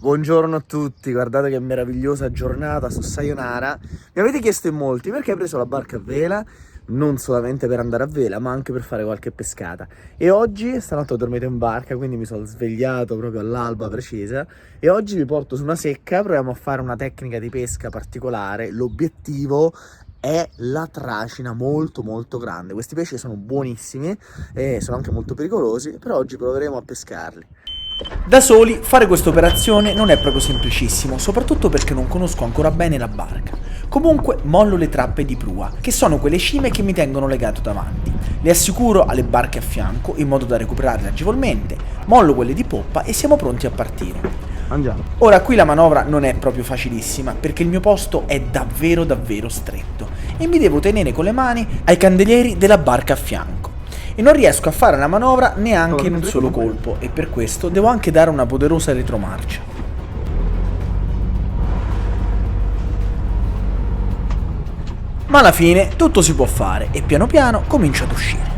Buongiorno a tutti, guardate che meravigliosa giornata su Sayonara. Mi avete chiesto in molti perché hai preso la barca a vela, non solamente per andare a vela, ma anche per fare qualche pescata. E oggi, stanotte ho dormito in barca, quindi mi sono svegliato proprio all'alba precisa. E oggi vi porto su una secca, proviamo a fare una tecnica di pesca particolare. L'obiettivo è la tracina molto molto grande. Questi pesci sono buonissimi e sono anche molto pericolosi, però oggi proveremo a pescarli. Da soli fare questa operazione non è proprio semplicissimo, soprattutto perché non conosco ancora bene la barca. Comunque mollo le trappe di prua, che sono quelle cime che mi tengono legato davanti. Le assicuro alle barche a fianco in modo da recuperarle agevolmente, mollo quelle di poppa e siamo pronti a partire. Andiamo. Ora qui la manovra non è proprio facilissima perché il mio posto è davvero stretto e mi devo tenere con le mani ai candelieri della barca a fianco. E non riesco a fare la manovra neanche in un solo colpo e per questo devo anche dare una poderosa retromarcia. Ma alla fine tutto si può fare e piano piano comincio ad uscire.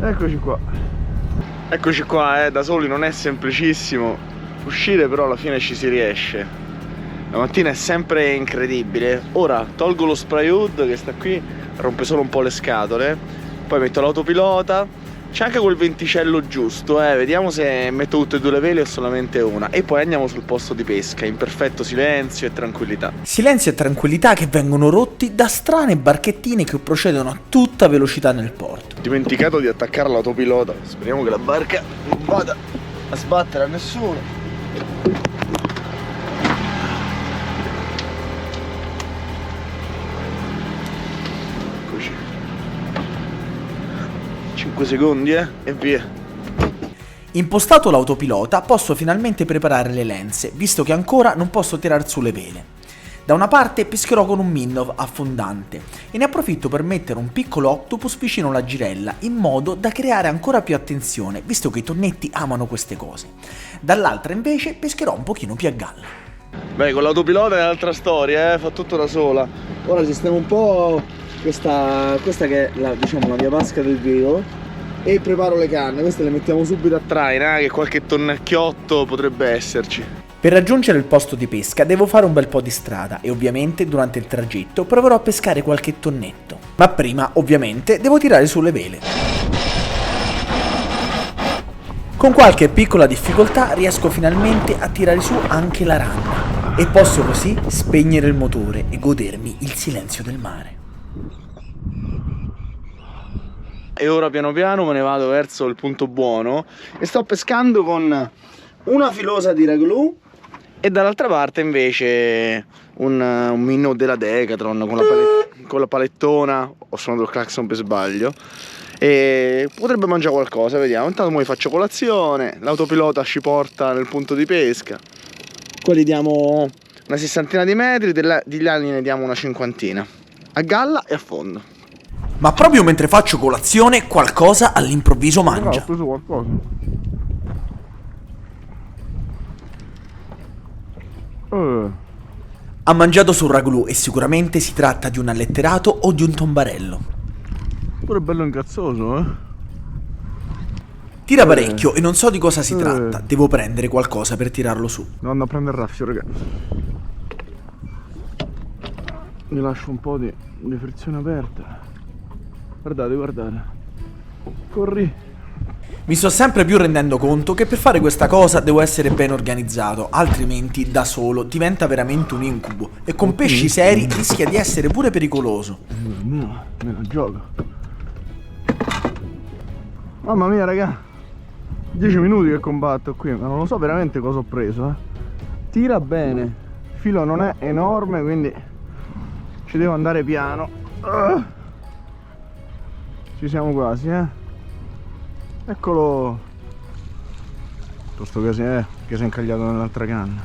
Eccoci qua. Eccoci qua, da soli non è semplicissimo uscire, però alla fine ci si riesce. La mattina è sempre incredibile. Ora tolgo lo spray hood che sta qui, rompe solo un po' le scatole, poi metto l'autopilota, c'è anche quel venticello giusto, vediamo se metto tutte e due le vele o solamente una, e poi andiamo sul posto di pesca in perfetto silenzio e tranquillità. Silenzio e tranquillità che vengono rotti da strane barchettine che procedono a tutta velocità nel porto. Ho dimenticato di attaccare l'autopilota, speriamo che la barca non vada a sbattere a nessuno. 5 secondi e via. Impostato l'autopilota posso finalmente preparare le lenze, visto che ancora non posso tirar su le vele. Da una parte pescherò con un Minnov affondante e ne approfitto per mettere un piccolo octopus vicino alla girella in modo da creare ancora più attenzione, visto che i tonnetti amano queste cose. Dall'altra invece pescherò un pochino più a galla. Beh, con l'autopilota è un'altra storia, fa tutto da sola. Ora sistemo un po' questa che è la mia vasca del velo e preparo le canne. Queste le mettiamo subito a traina, che qualche tonnacchiotto potrebbe esserci. Per raggiungere il posto di pesca devo fare un bel po' di strada e ovviamente durante il tragitto proverò a pescare qualche tonnetto. Ma prima ovviamente devo tirare su le vele. Con qualche piccola difficoltà riesco finalmente a tirare su anche la randa e posso così spegnere il motore e godermi il silenzio del mare. E ora piano piano me ne vado verso il punto buono e sto pescando con una filosa di raglu e dall'altra parte invece un minnow della Decathlon con la palettona. Ho suonato il clacson per sbaglio e potrebbe mangiare qualcosa, vediamo. Intanto mo faccio colazione, l'autopilota ci porta nel punto di pesca. Qua gli diamo una sessantina di metri, di là ne diamo una cinquantina, a galla e a fondo. Ma proprio mentre faccio colazione qualcosa all'improvviso mangia. Ho preso qualcosa. Ha mangiato sul ragù e sicuramente si tratta di un alletterato o di un tombarello. Pure bello incazzoso, Tira parecchio e non so di cosa si tratta. Devo prendere qualcosa per tirarlo su. Andando a prendere il raffio, raga. Gli lascio un po' di frizione aperta. Guardate. Corri. Mi sto sempre più rendendo conto che per fare questa cosa devo essere ben organizzato, altrimenti da solo diventa veramente un incubo e con pesci seri rischia di essere pure pericoloso. No, me la gioco. Mamma mia, raga. 10 minuti che combatto qui, ma non lo so veramente cosa ho preso, Tira bene. Il filo non è enorme, quindi ci devo andare piano. Ci siamo quasi, Eccolo. Questo che si è incagliato nell'altra canna.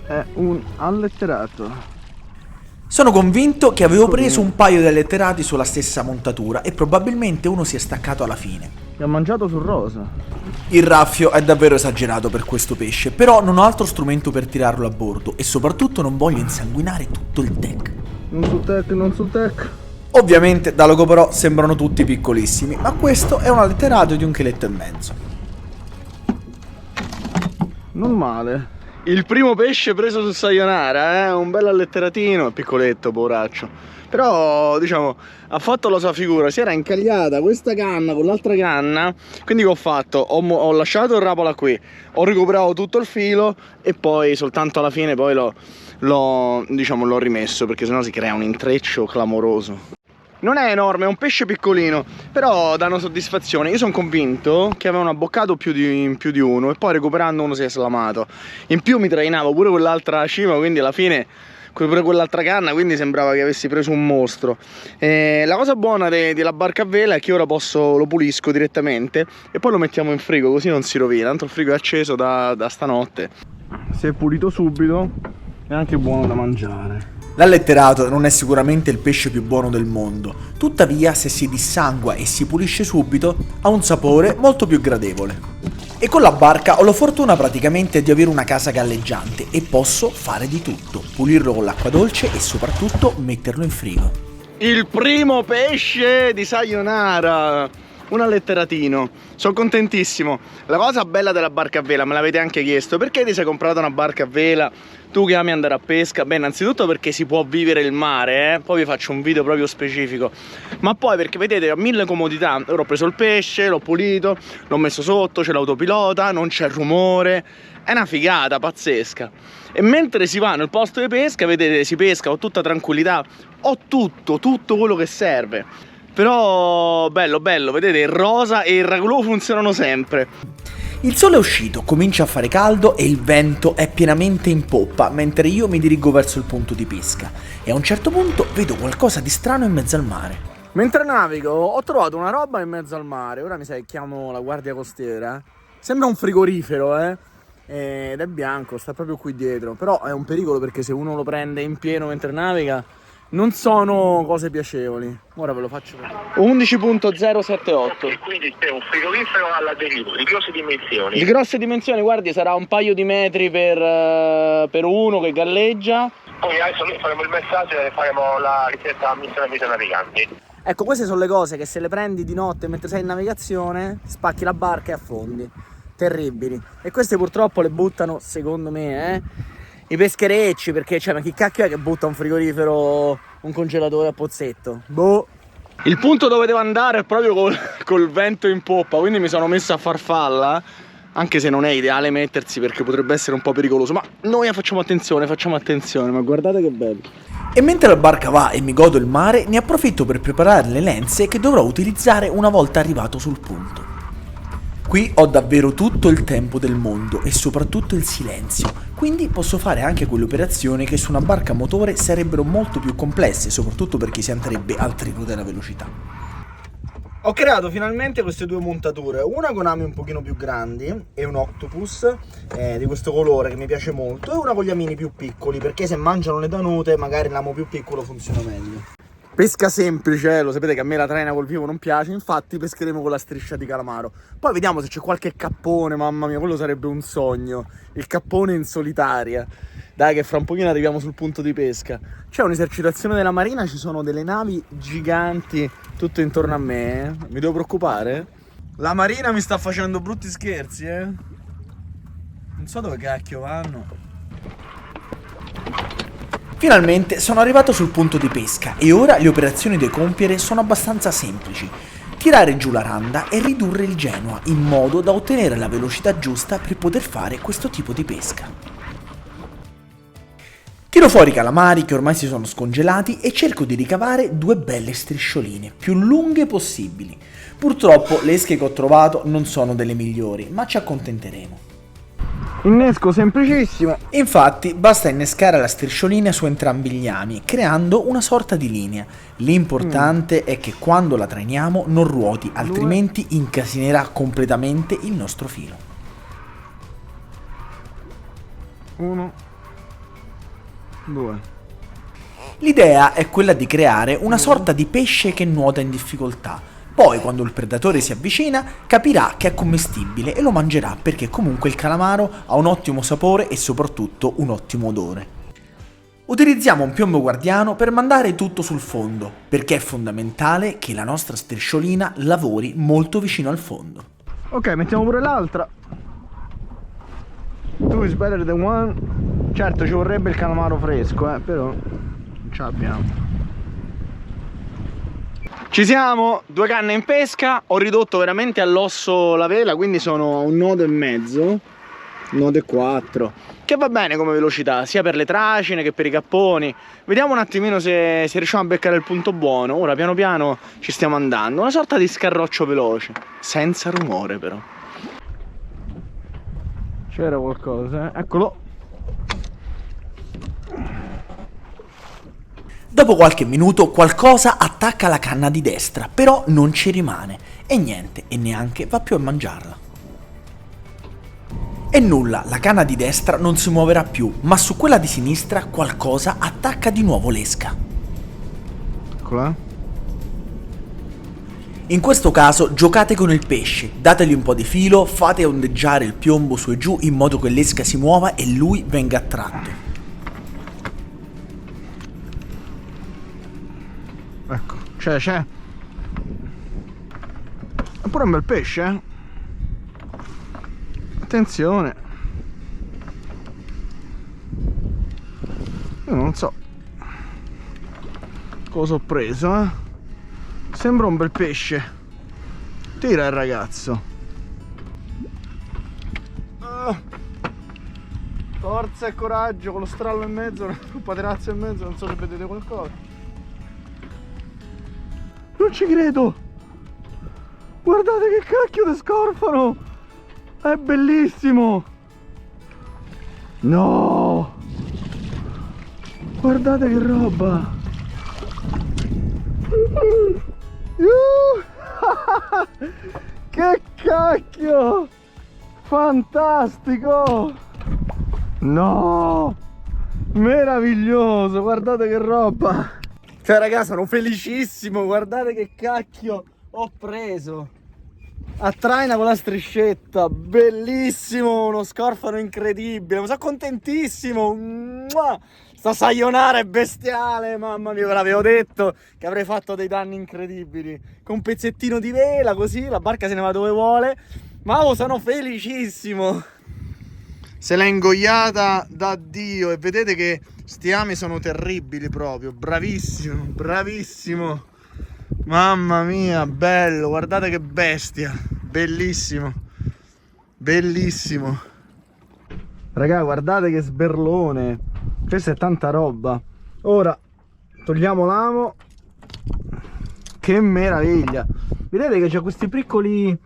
È un alletterato. Sono convinto che avevo preso un paio di alletterati sulla stessa montatura e probabilmente uno si è staccato alla fine. Che ha mangiato sul rosa. Il raffio è davvero esagerato per questo pesce, però non ho altro strumento per tirarlo a bordo e soprattutto non voglio insanguinare tutto il deck. Non sul tech. Ovviamente da logo però sembrano tutti piccolissimi, ma questo è un alletterato di 1,5 kg. Non male. Il primo pesce preso su Sayonara, un bel alletteratino, è piccoletto, poveraccio. Però, diciamo, ha fatto la sua figura, si era incagliata questa canna con l'altra canna. Quindi che ho fatto? Ho lasciato il rapola qui, ho recuperato tutto il filo e poi soltanto alla fine poi l'ho rimesso, perché sennò si crea un intreccio clamoroso. Non è enorme, è un pesce piccolino, però danno soddisfazione. Io sono convinto che avevano abboccato più di uno e poi recuperando uno si è slamato. In più mi trainavo pure quell'altra cima, quindi alla fine pure quell'altra canna, quindi sembrava che avessi preso un mostro. La cosa buona della barca a vela è che ora lo pulisco direttamente e poi lo mettiamo in frigo, così non si rovina. Tanto il frigo è acceso da stanotte. Si è pulito subito, è anche buono da mangiare. L'alletterato non è sicuramente il pesce più buono del mondo, tuttavia se si dissangua e si pulisce subito ha un sapore molto più gradevole. E con la barca ho la fortuna praticamente di avere una casa galleggiante e posso fare di tutto, pulirlo con l'acqua dolce e soprattutto metterlo in frigo. Il primo pesce di Sayonara, un alletteratino, sono contentissimo. La cosa bella della barca a vela, me l'avete anche chiesto, perché ti sei comprato una barca a vela? Tu che ami andare a pesca? Beh, innanzitutto perché si può vivere il mare, poi vi faccio un video proprio specifico. Ma poi perché vedete, ha mille comodità. Ora ho preso il pesce, l'ho pulito, l'ho messo sotto, c'è l'autopilota, non c'è rumore. È una figata pazzesca. E mentre si va nel posto di pesca, vedete, si pesca con tutta tranquillità. Ho tutto quello che serve. Però bello, vedete, il rosa e il ragulò funzionano sempre. Il sole è uscito, comincia a fare caldo e il vento è pienamente in poppa mentre io mi dirigo verso il punto di pesca e a un certo punto vedo qualcosa di strano in mezzo al mare. Mentre navigo ho trovato una roba in mezzo al mare, ora mi sa che chiamo la guardia costiera. Sembra un frigorifero, ed è bianco, sta proprio qui dietro, però è un pericolo perché se uno lo prende in pieno mentre naviga non sono cose piacevoli. Ora ve lo faccio vedere. 11.078. E quindi c'è un frigorifero alla deriva, di grosse dimensioni. Di grosse dimensioni, guardi, sarà un paio di metri per uno che galleggia. Poi adesso noi faremo il messaggio e faremo la richiesta a missione avviso naviganti. Ecco, queste sono le cose che se le prendi di notte mentre sei in navigazione, spacchi la barca e affondi. Terribili. E queste purtroppo le buttano, secondo me, i pescherecci, perché ma chi cacchio è che butta un frigorifero, un congelatore a pozzetto? Boh. Il punto dove devo andare è proprio col vento in poppa, quindi mi sono messo a farfalla, anche se non è ideale mettersi perché potrebbe essere un po' pericoloso, ma noi facciamo attenzione, ma guardate che bello. E mentre la barca va e mi godo il mare, ne approfitto per preparare le lenze che dovrò utilizzare una volta arrivato sul punto. Qui ho davvero tutto il tempo del mondo e soprattutto il silenzio, quindi posso fare anche quelle operazioni che su una barca a motore sarebbero molto più complesse, soprattutto per chi si andrebbe al triplo della velocità. Ho creato finalmente queste due montature, una con ami un pochino più grandi e un octopus di questo colore che mi piace molto, e una con gli amini più piccoli, perché se mangiano le danute magari l'amo più piccolo funziona meglio. Pesca semplice, lo sapete che a me la traina col vivo non piace, infatti pescheremo con la striscia di calamaro. Poi vediamo se c'è qualche cappone, mamma mia, quello sarebbe un sogno. Il cappone in solitaria. Dai che fra un pochino arriviamo sul punto di pesca. C'è un'esercitazione della marina, ci sono delle navi giganti tutto intorno a me. Mi devo preoccupare? La marina mi sta facendo brutti scherzi, Non so dove cacchio vanno. Finalmente sono arrivato sul punto di pesca e ora le operazioni da compiere sono abbastanza semplici. Tirare giù la randa e ridurre il Genoa in modo da ottenere la velocità giusta per poter fare questo tipo di pesca. Tiro fuori i calamari che ormai si sono scongelati e cerco di ricavare due belle striscioline, più lunghe possibili. Purtroppo le esche che ho trovato non sono delle migliori, ma ci accontenteremo. Innesco semplicissimo. Infatti basta innescare la strisciolina su entrambi gli ami, creando una sorta di linea. L'importante è che quando la trainiamo non ruoti, altrimenti incasinerà completamente il nostro filo. 1, 2. L'idea è quella di creare una sorta di pesce che nuota in difficoltà. Poi, quando il predatore si avvicina, capirà che è commestibile e lo mangerà perché comunque il calamaro ha un ottimo sapore e soprattutto un ottimo odore. Utilizziamo un piombo guardiano per mandare tutto sul fondo, perché è fondamentale che la nostra strisciolina lavori molto vicino al fondo. Ok, mettiamo pure l'altra. Two is better than one. Certo ci vorrebbe il calamaro fresco, però non ce l'abbiamo. Ci siamo, 2 canne in pesca. Ho ridotto veramente all'osso la vela, quindi sono a 1,5 nodi, 1,4 nodi, che va bene come velocità sia per le tracine che per i capponi. Vediamo un attimino se riusciamo a beccare il punto buono. Ora piano piano ci stiamo andando, una sorta di scarroccio veloce, senza rumore però. C'era qualcosa, eccolo. Dopo qualche minuto qualcosa attacca la canna di destra, però non ci rimane e niente, e neanche va più a mangiarla. E nulla, la canna di destra non si muoverà più, ma su quella di sinistra qualcosa attacca di nuovo l'esca. Eccola. In questo caso giocate con il pesce, dategli un po' di filo, fate ondeggiare il piombo su e giù in modo che l'esca si muova e lui venga attratto. Ecco, c'è. È pure un bel pesce, eh? Attenzione. Io non so cosa ho preso, eh? Sembra un bel pesce. Tira il ragazzo. Forza e coraggio, con lo strallo in mezzo, un paterazzo in mezzo, non so se vedete qualcosa. Non ci credo. Guardate che cacchio di scorfano. È bellissimo. No. Guardate che roba. Che cacchio. Fantastico. No. Meraviglioso. Guardate che roba. Cioè ragazzi, sono felicissimo. Guardate che cacchio ho preso. A traina con la striscetta. Bellissimo. Uno scorfano incredibile. Mi sono contentissimo. Mua! Sta sayonara è bestiale. Mamma mia, ve l'avevo detto che avrei fatto dei danni incredibili. Con un pezzettino di vela così la barca se ne va dove vuole. Ma sono felicissimo. Se l'è ingoiata da Dio. E vedete che sti ami sono terribili proprio. Bravissimo, bravissimo. Mamma mia, bello. Guardate che bestia. Bellissimo. Bellissimo. Raga, guardate che sberlone. Questa è tanta roba. Ora togliamo l'amo. Che meraviglia. Vedete che c'è questi piccoli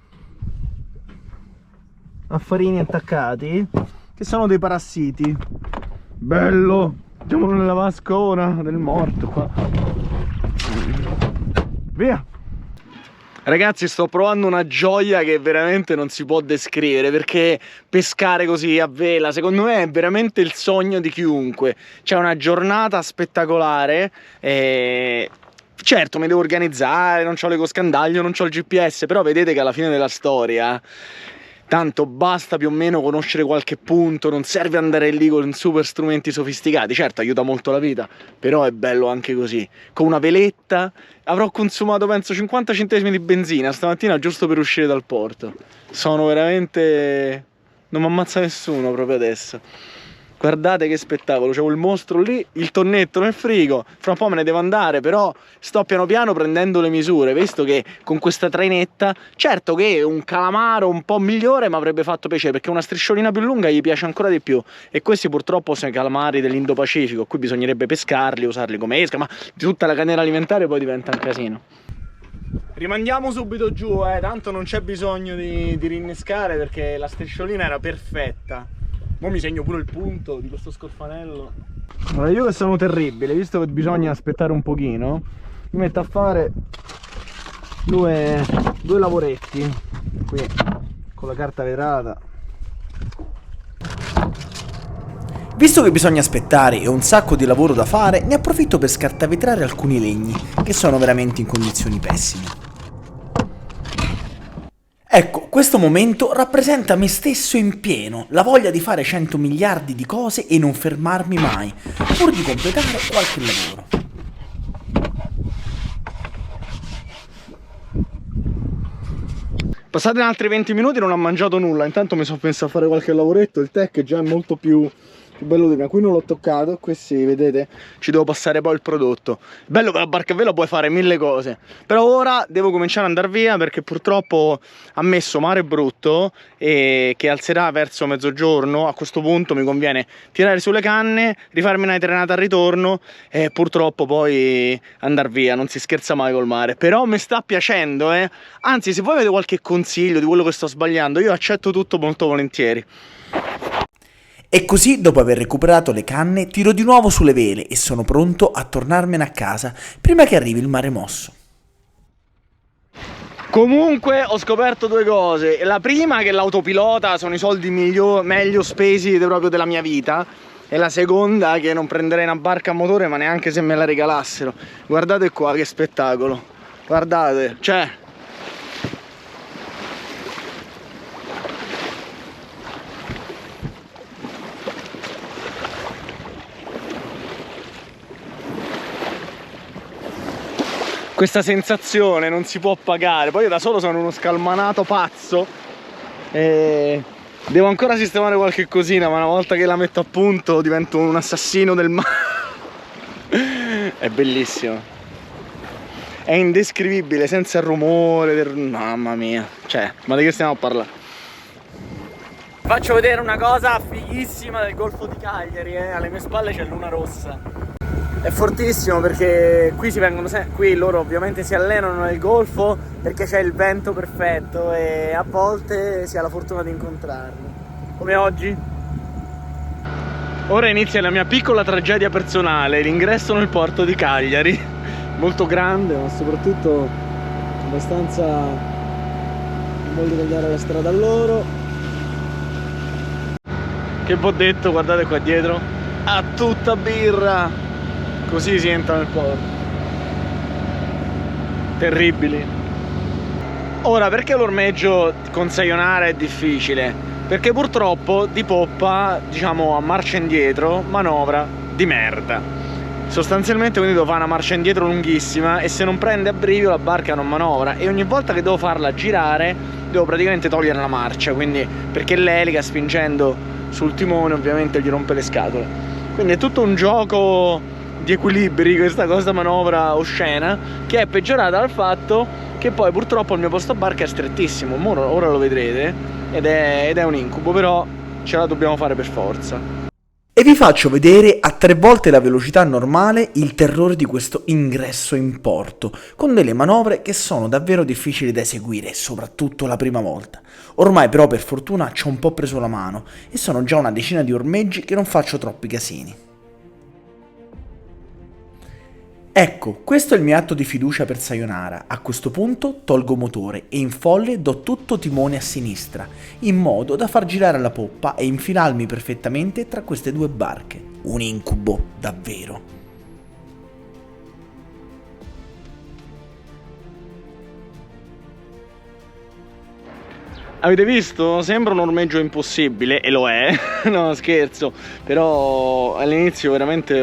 affarini attaccati che sono dei parassiti. Bello. Mettiamolo nella vasca ora del morto qua. Via. Ragazzi, sto provando una gioia che veramente non si può descrivere, perché pescare così a vela secondo me è veramente il sogno di chiunque. C'è una giornata spettacolare e certo mi devo organizzare, non c'ho l'ecoscandaglio, non c'ho il GPS, però vedete che alla fine della storia tanto basta più o meno conoscere qualche punto, non serve andare lì con super strumenti sofisticati. Certo aiuta molto la vita, però è bello anche così. Con una veletta avrò consumato penso 50 centesimi di benzina stamattina giusto per uscire dal porto. Sono veramente... non mi ammazza nessuno proprio adesso. Guardate che spettacolo, c'è quel mostro lì, il tonnetto nel frigo, fra un po' me ne devo andare, però sto piano piano prendendo le misure, visto che con questa trainetta, certo che un calamaro un po' migliore mi avrebbe fatto piacere, perché una strisciolina più lunga gli piace ancora di più, e questi purtroppo sono i calamari dell'Indo-Pacifico, qui bisognerebbe pescarli, usarli come esca, ma di tutta la catena alimentare poi diventa un casino. Rimandiamo subito giù, tanto non c'è bisogno di rinnescare perché la strisciolina era perfetta. Ora mi segno pure il punto di questo scorfanello. Allora io che sono terribile, visto che bisogna aspettare un pochino, mi metto a fare due lavoretti qui con la carta vetrata. Visto che bisogna aspettare e ho un sacco di lavoro da fare, ne approfitto per scartavetrare alcuni legni, che sono veramente in condizioni pessime. Ecco, questo momento rappresenta me stesso in pieno, la voglia di fare 100 miliardi di cose e non fermarmi mai, pur di completare qualche lavoro. Passati altri 20 minuti non ho mangiato nulla, intanto mi sono messo a fare qualche lavoretto, il tech già è molto più bello di me, qui non l'ho toccato, questi vedete ci devo passare poi il prodotto. Bello che la barca a vela puoi fare mille cose, però ora devo cominciare ad andare via perché purtroppo ha messo mare brutto e che alzerà verso mezzogiorno. A questo punto mi conviene tirare sulle canne, rifarmi una trenata al ritorno e purtroppo poi andare via, non si scherza mai col mare. Però mi sta piacendo, anzi se voi avete qualche consiglio di quello che sto sbagliando io accetto tutto molto volentieri. E così, dopo aver recuperato le canne, tiro di nuovo sulle vele e sono pronto a tornarmene a casa prima che arrivi il mare mosso. Comunque ho scoperto due cose. La prima, che l'autopilota sono i soldi meglio spesi proprio della mia vita. E la seconda, che non prenderei una barca a motore ma neanche se me la regalassero. Guardate qua che spettacolo. Guardate, cioè... questa sensazione non si può pagare. Poi io da solo sono uno scalmanato pazzo e devo ancora sistemare qualche cosina, ma una volta che la metto a punto divento un assassino del mare. È bellissimo, è indescrivibile, senza il rumore mamma mia, cioè, ma di che stiamo a parlare? Faccio vedere una cosa fighissima del Golfo di Cagliari, alle mie spalle c'è Luna Rossa. È fortissimo perché qui si vengono qui loro ovviamente si allenano nel golfo perché c'è il vento perfetto e a volte si ha la fortuna di incontrarli, come oggi. Ora inizia la mia piccola tragedia personale, l'ingresso nel porto di Cagliari, molto grande ma soprattutto abbastanza non voglio tagliare la strada a loro. Che v'ho detto, guardate qua dietro, a tutta birra. Così si entra nel porto. Terribili. Ora, perché l'ormeggio con Sayonara è difficile? Perché purtroppo di poppa, diciamo a marcia indietro, manovra di merda. Sostanzialmente quindi devo fare una marcia indietro lunghissima e se non prende a brivio la barca non manovra e ogni volta che devo farla girare devo praticamente togliere la marcia, quindi perché l'elica spingendo sul timone ovviamente gli rompe le scatole. Quindi è tutto un gioco di equilibri questa manovra oscena che è peggiorata dal fatto che poi purtroppo il mio posto a barca è strettissimo. Ora lo vedrete ed è un incubo, però ce la dobbiamo fare per forza. E vi faccio vedere a 3 volte la velocità normale il terrore di questo ingresso in porto, con delle manovre che sono davvero difficili da eseguire, soprattutto la prima volta. Ormai però per fortuna ci ho un po' preso la mano e sono già una decina di ormeggi che non faccio troppi casini. Ecco, questo è il mio atto di fiducia per Sayonara. A questo punto tolgo motore e in folle do tutto timone a sinistra, in modo da far girare la poppa e infilarmi perfettamente tra queste due barche. Un incubo, davvero. Avete visto? Sembra un ormeggio impossibile e lo è, no scherzo, però all'inizio veramente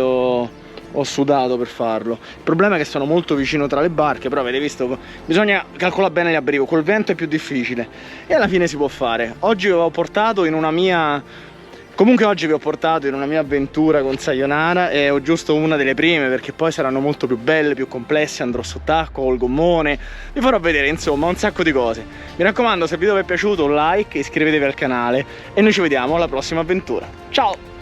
ho sudato per farlo. Il problema è che sono molto vicino tra le barche, però avete visto, bisogna calcolare bene gli abbrivio, col vento è più difficile e alla fine si può fare. Oggi vi ho portato in una mia... Comunque oggi vi ho portato in una mia avventura con Sayonara e ho giusto una delle prime perché poi saranno molto più belle, più complesse, andrò sott'acqua col gommone, vi farò vedere insomma un sacco di cose. Mi raccomando, se il video vi è piaciuto un like, iscrivetevi al canale e noi ci vediamo alla prossima avventura. Ciao!